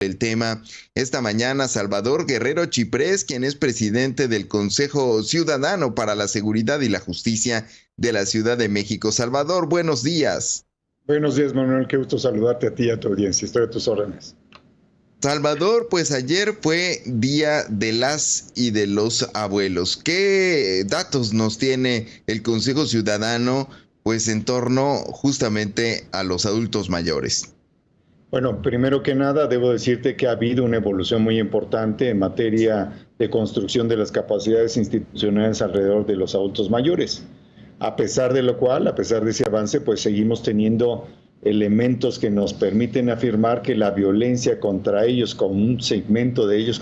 el tema esta mañana Salvador Guerrero Chiprés, quien es presidente del Consejo Ciudadano para la Seguridad y la Justicia de la Ciudad de México. Salvador, buenos días. Buenos días, Manuel. Qué gusto saludarte a ti y a tu audiencia. Estoy a tus órdenes. Salvador, pues ayer fue Día de las y de los Abuelos. ¿Qué datos nos tiene el Consejo Ciudadano, pues en torno justamente a los adultos mayores? Bueno, primero que nada, debo decirte que ha habido una evolución muy importante en materia de construcción de las capacidades institucionales alrededor de los adultos mayores. A pesar de lo cual, a pesar de ese avance, pues seguimos teniendo elementos que nos permiten afirmar que la violencia contra ellos, contra un segmento de ellos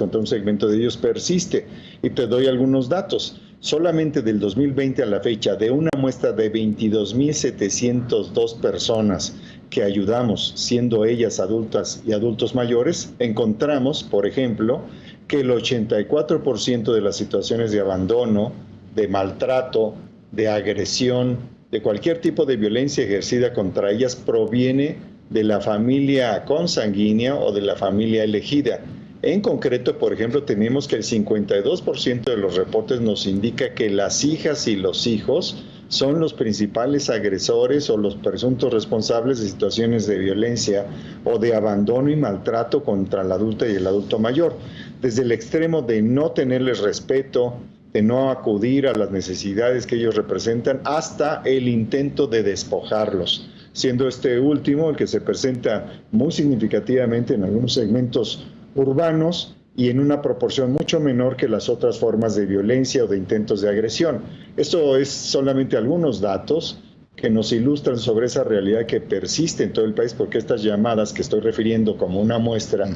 persiste. Y te doy algunos datos. Solamente del 2020 a la fecha, de una muestra de 22,702 personas que ayudamos, siendo ellas adultas y adultos mayores, encontramos, por ejemplo, que el 84% de las situaciones de abandono, de maltrato, de agresión, de cualquier tipo de violencia ejercida contra ellas proviene de la familia consanguínea o de la familia elegida. En concreto, por ejemplo, tenemos que el 52% de los reportes nos indica que las hijas y los hijos son los principales agresores o los presuntos responsables de situaciones de violencia o de abandono y maltrato contra la adulta y el adulto mayor. Desde el extremo de no tenerles respeto, de no acudir a las necesidades que ellos representan, hasta el intento de despojarlos, siendo este último el que se presenta muy significativamente en algunos segmentos urbanos y en una proporción mucho menor que las otras formas de violencia o de intentos de agresión. Esto es solamente algunos datos que nos ilustran sobre esa realidad que persiste en todo el país, porque estas llamadas que estoy refiriendo como una muestra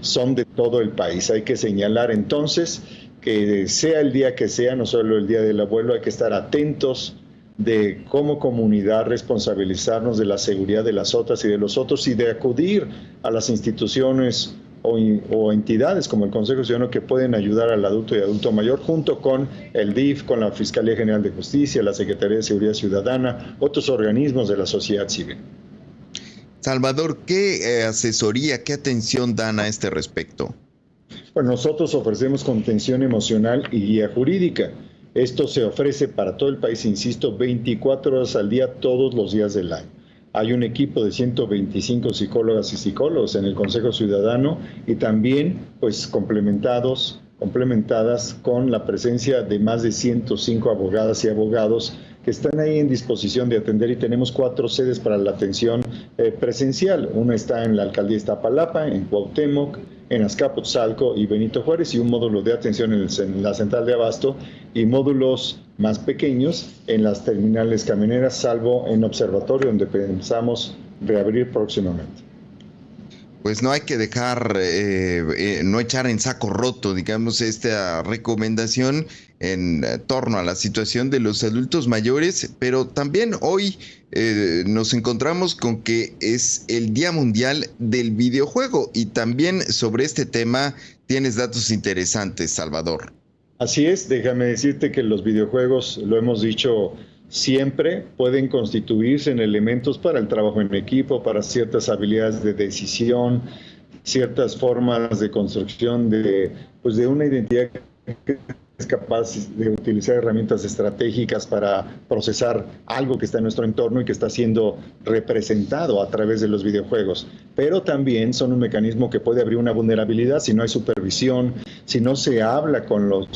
son de todo el país. Hay que señalar entonces que sea el día que sea, no solo el Día del Abuelo, hay que estar atentos de como comunidad responsabilizarnos de la seguridad de las otras y de los otros y de acudir a las instituciones o entidades como el Consejo Ciudadano que pueden ayudar al adulto y adulto mayor, junto con el DIF, con la Fiscalía General de Justicia, la Secretaría de Seguridad Ciudadana, otros organismos de la sociedad civil. Salvador, ¿qué asesoría, qué atención dan a este respecto? Pues nosotros ofrecemos contención emocional y guía jurídica. Esto se ofrece para todo el país, insisto, 24 horas al día, todos los días del año. Hay un equipo de 125 psicólogas y psicólogos en el Consejo Ciudadano y también pues complementadas con la presencia de más de 105 abogadas y abogados que están ahí en disposición de atender, y tenemos 4 sedes para la atención presencial. Una está en la alcaldía de Iztapalapa, en Cuauhtémoc, en Azcapotzalco y Benito Juárez, y un módulo de atención en la central de Abasto, y módulos más pequeños en las terminales camioneras, salvo en Observatorio, donde pensamos reabrir próximamente. Pues no hay que dejar, no echar en saco roto, digamos, esta recomendación en torno a la situación de los adultos mayores, pero también hoy nos encontramos con que es el Día Mundial del Videojuego, y también sobre este tema tienes datos interesantes, Salvador. Así es, déjame decirte que los videojuegos, lo hemos dicho siempre, pueden constituirse en elementos para el trabajo en equipo, para ciertas habilidades de decisión, ciertas formas de construcción de una identidad que es capaz de utilizar herramientas estratégicas para procesar algo que está en nuestro entorno y que está siendo representado a través de los videojuegos. Pero también son un mecanismo que puede abrir una vulnerabilidad si no hay supervisión, si no se habla con los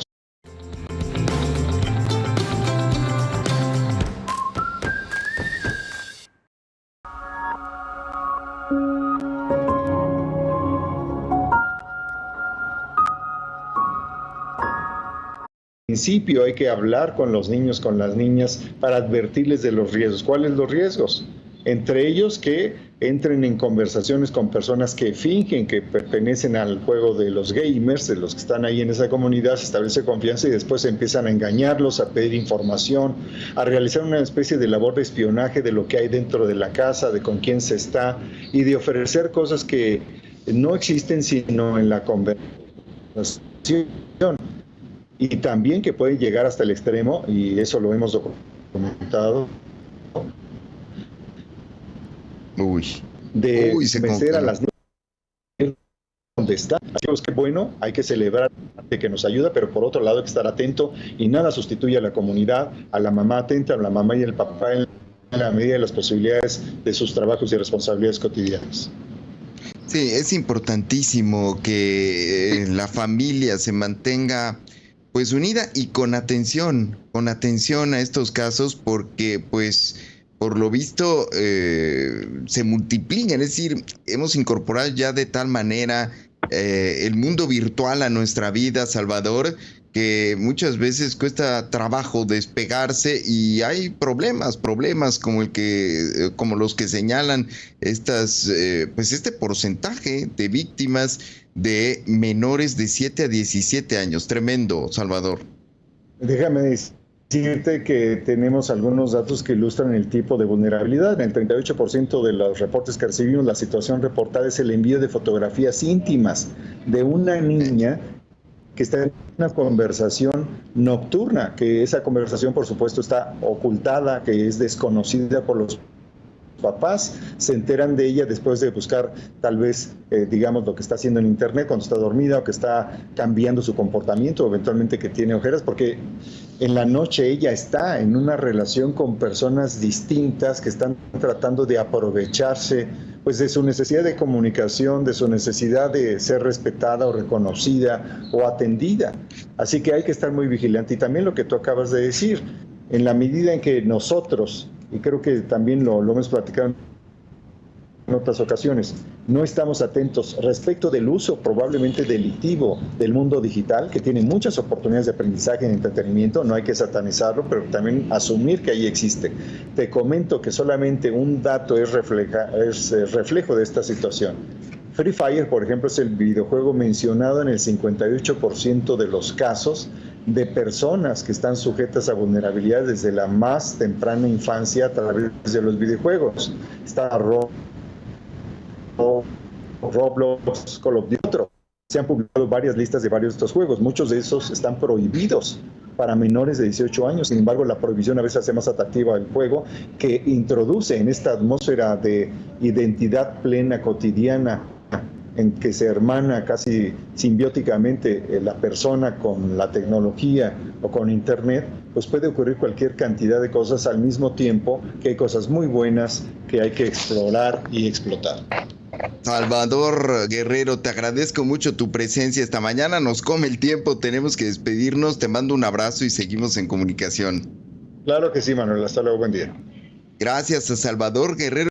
principio hay que hablar con los niños, con las niñas, para advertirles de los riesgos. ¿Cuáles los riesgos? Entre ellos que entren en conversaciones con personas que fingen que pertenecen al juego de los gamers, de los que están ahí en esa comunidad, se establece confianza y después empiezan a engañarlos, a pedir información, a realizar una especie de labor de espionaje de lo que hay dentro de la casa, de con quién se está, y de ofrecer cosas que no existen sino en la conversación. Y también que pueden llegar hasta el extremo, y eso lo hemos documentado, de convencer a las niñas donde está. Así que bueno, hay que celebrar de que nos ayuda, pero por otro lado hay que estar atento y nada sustituye a la comunidad, a la mamá atenta, a la mamá y el papá en la medida de las posibilidades de sus trabajos y responsabilidades cotidianas. Sí, es importantísimo que la familia se mantenga pues unida y con atención a estos casos, porque pues por lo visto se multiplican, es decir, hemos incorporado ya de tal manera el mundo virtual a nuestra vida, Salvador, que muchas veces cuesta trabajo despegarse y hay problemas como los que señalan pues este porcentaje de víctimas de menores de 7 a 17 años. Tremendo, Salvador. Déjame decirte que tenemos algunos datos que ilustran el tipo de vulnerabilidad. En el 38% de los reportes que recibimos, la situación reportada es el envío de fotografías íntimas de una niña que está en una conversación nocturna, que esa conversación por supuesto está ocultada, que es desconocida por los papás, se enteran de ella después de buscar tal vez, digamos, lo que está haciendo en internet cuando está dormida o que está cambiando su comportamiento, o eventualmente que tiene ojeras, porque en la noche ella está en una relación con personas distintas que están tratando de aprovecharse pues de su necesidad de comunicación, de su necesidad de ser respetada o reconocida o atendida. Así que hay que estar muy vigilante. Y también lo que tú acabas de decir, en la medida en que nosotros, y creo que también lo hemos platicado en otras ocasiones, no estamos atentos respecto del uso probablemente delictivo del mundo digital, que tiene muchas oportunidades de aprendizaje y entretenimiento, no hay que satanizarlo, pero también asumir que ahí existe. Te comento que solamente un dato es reflejo de esta situación. Free Fire, por ejemplo, es el videojuego mencionado en el 58% de los casos de personas que están sujetas a vulnerabilidad desde la más temprana infancia a través de los videojuegos. Está Roblox, Call of Duty. Se han publicado varias listas de varios de estos juegos. Muchos de esos están prohibidos para menores de 18 años. Sin embargo, la prohibición a veces hace más atractiva el juego, que introduce en esta atmósfera de identidad plena cotidiana en que se hermana casi simbióticamente la persona con la tecnología o con internet, pues puede ocurrir cualquier cantidad de cosas al mismo tiempo, que hay cosas muy buenas que hay que explorar y explotar. Salvador Guerrero, te agradezco mucho tu presencia esta mañana. Nos come el tiempo, tenemos que despedirnos. Te mando un abrazo y seguimos en comunicación. Claro que sí, Manuel. Hasta luego, buen día. Gracias a Salvador Guerrero.